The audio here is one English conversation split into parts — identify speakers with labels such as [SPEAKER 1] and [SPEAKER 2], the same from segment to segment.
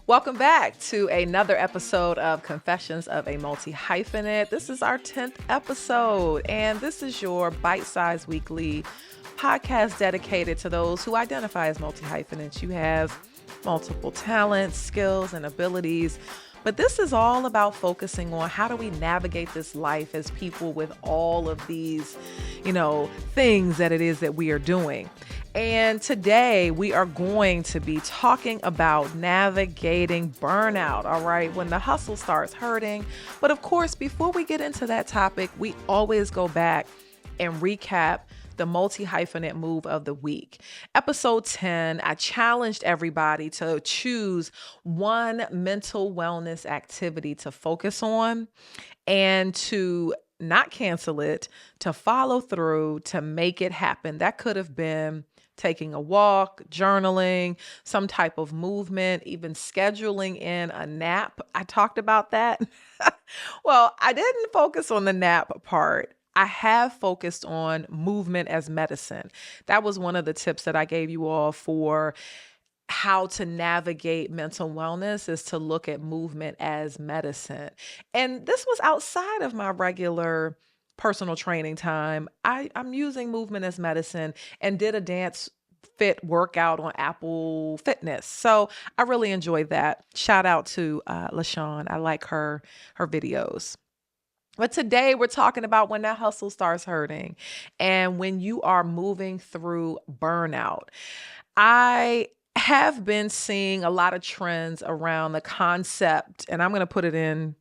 [SPEAKER 1] Welcome back to another episode of Confessions of a Multi-Hyphenate. This is our 10th episode, and this is your bite-sized weekly podcast dedicated to those who identify as multi-hyphenates. You have multiple talents, skills, and abilities, but this is all about focusing on how do we navigate this life as people with all of these, things that it is that we are doing. And today we are going to be talking about navigating burnout, all right, when the hustle starts hurting. But of course, before we get into that topic, we always go back and recap the multi-hyphenate move of the week. Episode 10, I challenged everybody to choose one mental wellness activity to focus on and to not cancel it, to follow through, to make it happen. That could have been taking a walk, journaling, some type of movement, even scheduling in a nap. I talked about that. Well, I didn't focus on the nap part. I have focused on movement as medicine. That was one of the tips that I gave you all for how to navigate mental wellness, is to look at movement as medicine. And this was outside of my regular personal training time. I'm using movement as medicine and did a dance fit workout on Apple Fitness. So I really enjoyed that. Shout out to LaShawn. I like her videos. But today we're talking about when that hustle starts hurting and when you are moving through burnout. I have been seeing a lot of trends around the concept, and I'm going to put it in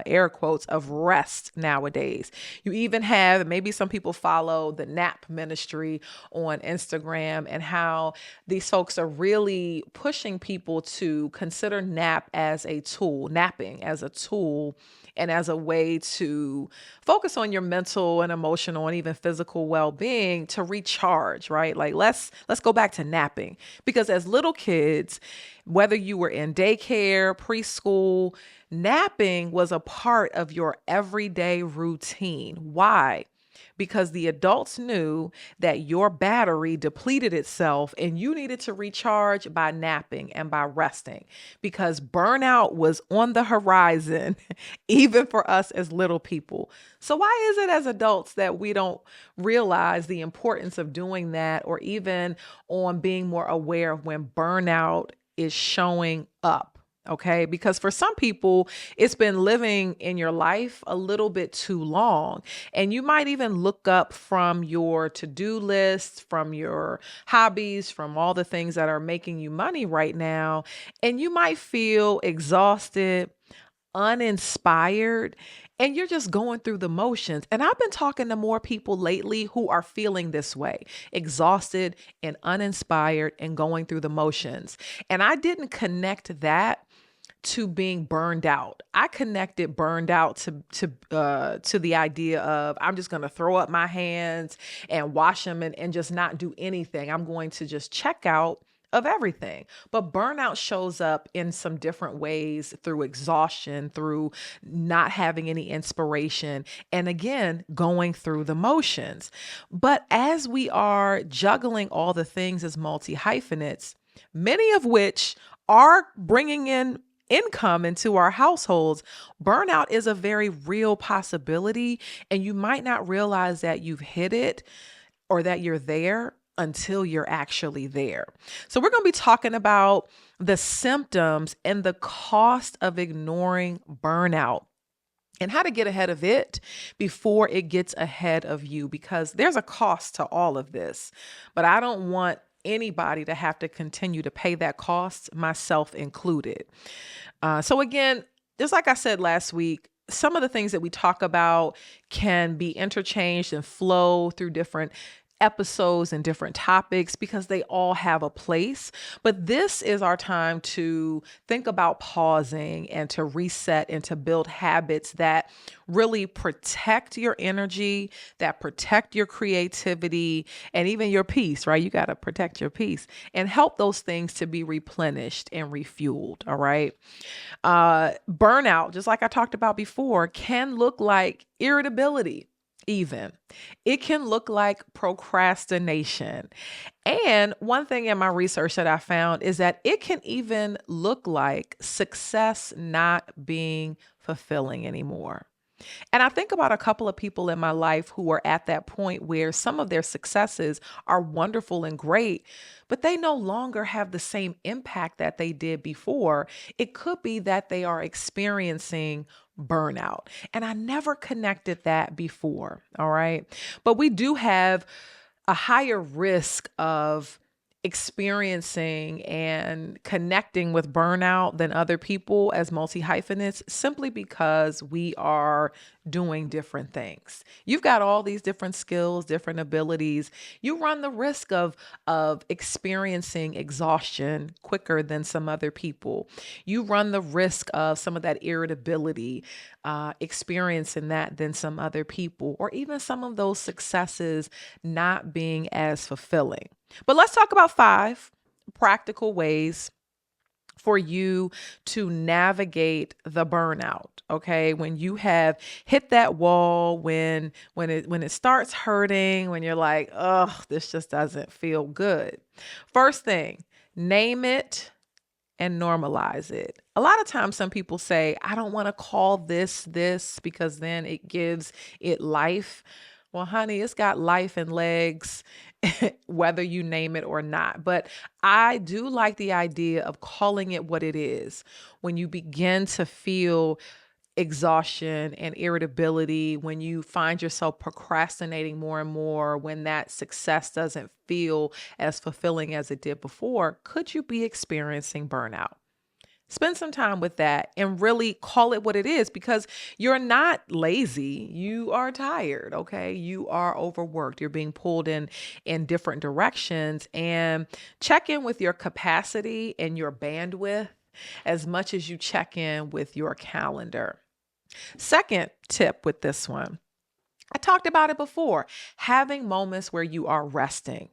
[SPEAKER 1] air quotes, of rest nowadays. You even have, maybe some people follow the nap ministry on Instagram, and how these folks are really pushing people to consider napping as a tool and as a way to focus on your mental and emotional and even physical well-being, to recharge, right? Like let's go back to napping, because as little kids, whether you were in daycare, preschool, napping was a part of your everyday routine. Why? Because the adults knew that your battery depleted itself and you needed to recharge by napping and by resting, because burnout was on the horizon, even for us as little people. So why is it as adults that we don't realize the importance of doing that, or even on being more aware of when burnout is showing up? Okay, because for some people, it's been living in your life a little bit too long. And you might even look up from your to-do list, from your hobbies, from all the things that are making you money right now. And you might feel exhausted, uninspired, and you're just going through the motions. And I've been talking to more people lately who are feeling this way, exhausted and uninspired and going through the motions. And I didn't connect that to being burned out. I connected burned out to the idea of, I'm just going to throw up my hands and wash them and just not do anything. I'm going to just check out of everything. But burnout shows up in some different ways, through exhaustion, through not having any inspiration, and again, going through the motions. But as we are juggling all the things as multi-hyphenates, many of which are bringing in income into our households, burnout is a very real possibility. And you might not realize that you've hit it or that you're there until you're actually there. So we're going to be talking about the symptoms and the cost of ignoring burnout, and how to get ahead of it before it gets ahead of you, because there's a cost to all of this. But I don't want anybody to have to continue to pay that cost, myself included. So again, just like I said last week, some of the things that we talk about can be interchanged and flow through different episodes and different topics, because they all have a place. But this is our time to think about pausing and to reset and to build habits that really protect your energy, that protect your creativity, and even your peace, right? You got to protect your peace and help those things to be replenished and refueled. All right. Burnout, just like I talked about before, can look like irritability. even. It can look like procrastination. And one thing in my research that I found is that it can even look like success not being fulfilling anymore. And I think about a couple of people in my life who are at that point where some of their successes are wonderful and great, but they no longer have the same impact that they did before. It could be that they are experiencing burnout. And I never connected that before. All right. But we do have a higher risk of experiencing and connecting with burnout than other people as multi-hyphenates simply because we are doing different things. You've got all these different skills, different abilities. You run the risk of experiencing exhaustion quicker than some other people. You run the risk of some of that irritability, experiencing that than some other people, or even some of those successes not being as fulfilling. But let's talk about 5 practical ways for you to navigate the burnout. Okay. When you have hit that wall, when it starts hurting, when you're like, oh, this just doesn't feel good. First thing, name it and normalize it. A lot of times some people say, I don't want to call this because then it gives it life. Well, honey, it's got life and legs, whether you name it or not. But I do like the idea of calling it what it is. When you begin to feel exhaustion and irritability, when you find yourself procrastinating more and more, when that success doesn't feel as fulfilling as it did before, could you be experiencing burnout? Spend some time with that and really call it what it is, because you're not lazy. You are tired. Okay. You are overworked. You're being pulled in different directions, and check in with your capacity and your bandwidth as much as you check in with your calendar. Second tip with this one, I talked about it before, having moments where you are resting.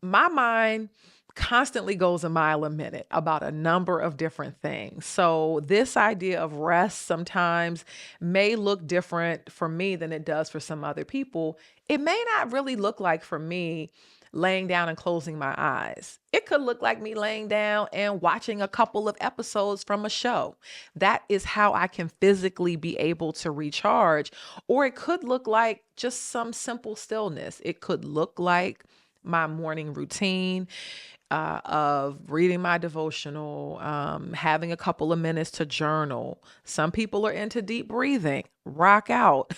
[SPEAKER 1] My mind constantly goes a mile a minute about a number of different things. So this idea of rest sometimes may look different for me than it does for some other people. It may not really look like for me laying down and closing my eyes. It could look like me laying down and watching a couple of episodes from a show. That is how I can physically be able to recharge. Or it could look like just some simple stillness. It could look like my morning routine of reading my devotional, having a couple of minutes to journal. Some people are into deep breathing, rock out,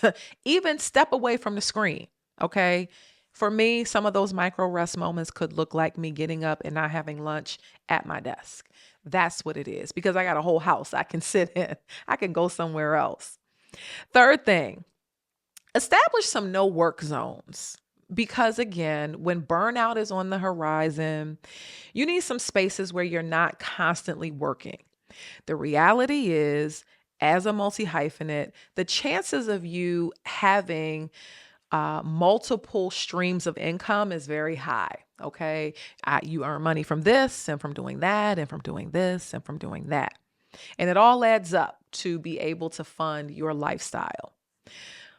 [SPEAKER 1] even step away from the screen. Okay. For me, some of those micro rest moments could look like me getting up and not having lunch at my desk. That's what it is, because I got a whole house I can sit in. I can go somewhere else. Third thing, establish some no work zones. Because again, when burnout is on the horizon, you need some spaces where you're not constantly working. The reality is, as a multi-hyphenate, the chances of you having multiple streams of income is very high. Okay. You earn money from this and from doing that and from doing this and from doing that. And it all adds up to be able to fund your lifestyle.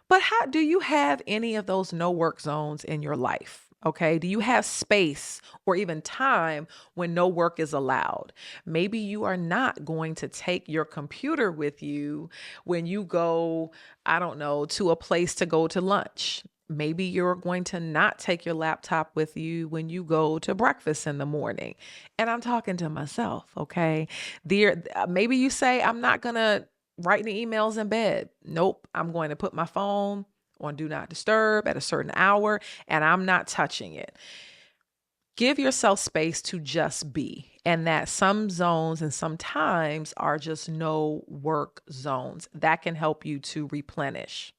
[SPEAKER 1] But how do you have any of those no work zones in your life? Okay. Do you have space or even time when no work is allowed? Maybe you are not going to take your computer with you when you go, I don't know, to a place to go to lunch. Maybe you're going to not take your laptop with you when you go to breakfast in the morning. And I'm talking to myself. Okay. Maybe you say, I'm not going to write any emails in bed. Nope. I'm going to put my phone on do not disturb at a certain hour, and I'm not touching it. Give yourself space to just be, and that some zones and sometimes are just no work zones. That can help you to replenish.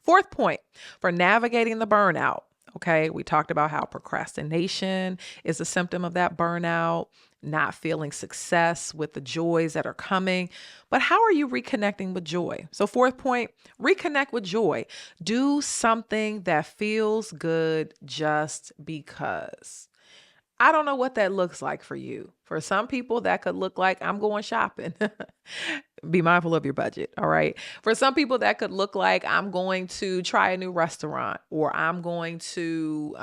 [SPEAKER 1] Fourth point for navigating the burnout. Okay, we talked about how procrastination is a symptom of that burnout, not feeling success with the joys that are coming. But how are you reconnecting with joy? So, fourth point, reconnect with joy. Do something that feels good just because. I don't know what that looks like for you. For some people, that could look like I'm going shopping. be mindful of your budget. All right. For some people, that could look like I'm going to try a new restaurant, or I'm going to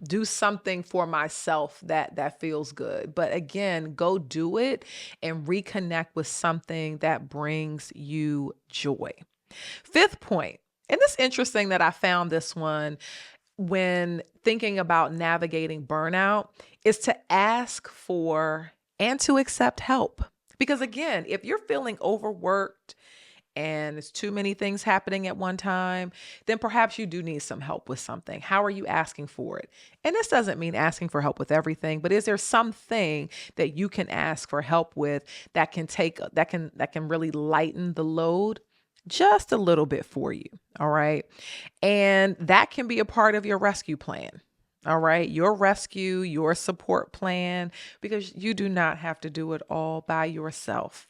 [SPEAKER 1] do something for myself that feels good. But again, go do it and reconnect with something that brings you joy. Fifth point, and it's interesting that I found this one when thinking about navigating burnout, is to ask for and to accept help. Because again, if you're feeling overworked and there's too many things happening at one time, then perhaps you do need some help with something. How are you asking for it? And this doesn't mean asking for help with everything, but is there something that you can ask for help with that can really lighten the load just a little bit for you? All right. And that can be a part of your rescue plan. All right. Your rescue, your support plan, because you do not have to do it all by yourself.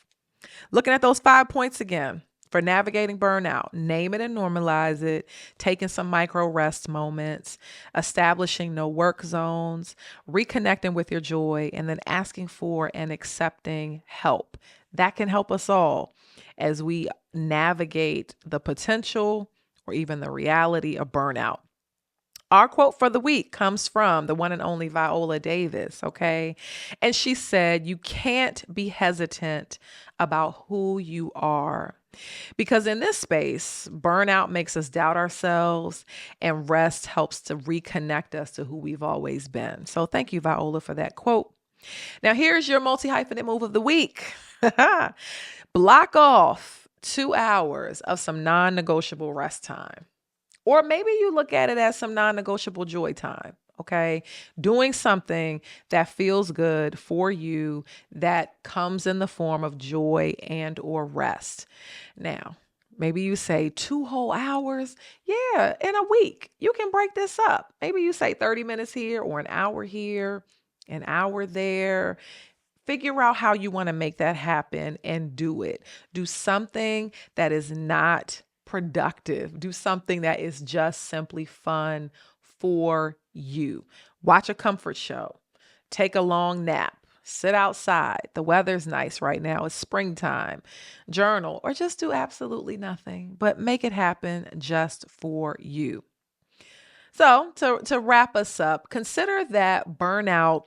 [SPEAKER 1] Looking at those 5 points again for navigating burnout: name it and normalize it, taking some micro rest moments, establishing no work zones, reconnecting with your joy, and then asking for and accepting help. That can help us all as we navigate the potential or even the reality of burnout. Our quote for the week comes from the one and only Viola Davis, okay? And she said, "You can't be hesitant about who you are." Because in this space, burnout makes us doubt ourselves, and rest helps to reconnect us to who we've always been. So thank you, Viola, for that quote. Now here's your multi-hyphenate move of the week. Block off 2 hours of some non-negotiable rest time. Or maybe you look at it as some non-negotiable joy time, okay? Doing something that feels good for you, that comes in the form of joy and or rest. Now, maybe you say 2 whole hours. Yeah, in a week, you can break this up. Maybe you say 30 minutes here, or an hour here, an hour there. Figure out how you want to make that happen and do it. Do something that is not productive. Do something that is just simply fun for you. Watch a comfort show. Take a long nap. Sit outside. The weather's nice right now. It's springtime. Journal, or just do absolutely nothing, but make it happen just for you. So to wrap us up, consider that burnout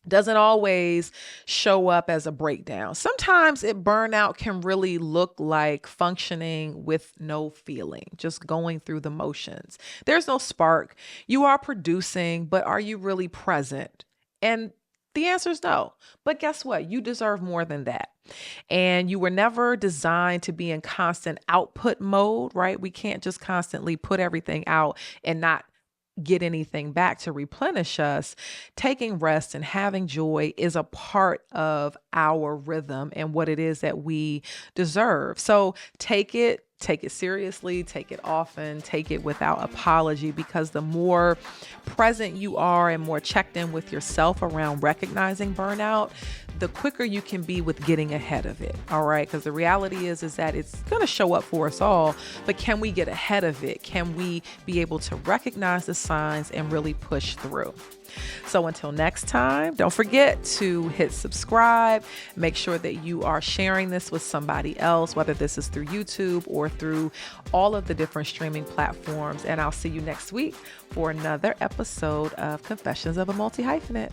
[SPEAKER 1] doesn't always show up as a breakdown. Sometimes burnout can really look like functioning with no feeling, just going through the motions. There's no spark. You are producing, but are you really present? And the answer is no. But guess what? You deserve more than that. And you were never designed to be in constant output mode, right? We can't just constantly put everything out and not get anything back to replenish us. Taking rest and having joy is a part of our rhythm and what it is that we deserve. So take it seriously, take it often, take it without apology, because the more present you are and more checked in with yourself around recognizing burnout, the quicker you can be with getting ahead of it. All right. Because the reality is that it's going to show up for us all, but can we get ahead of it? Can we be able to recognize the signs and really push through? So until next time, don't forget to hit subscribe. Make sure that you are sharing this with somebody else, whether this is through YouTube or through all of the different streaming platforms. And I'll see you next week for another episode of Confessions of a Multi-Hyphenate.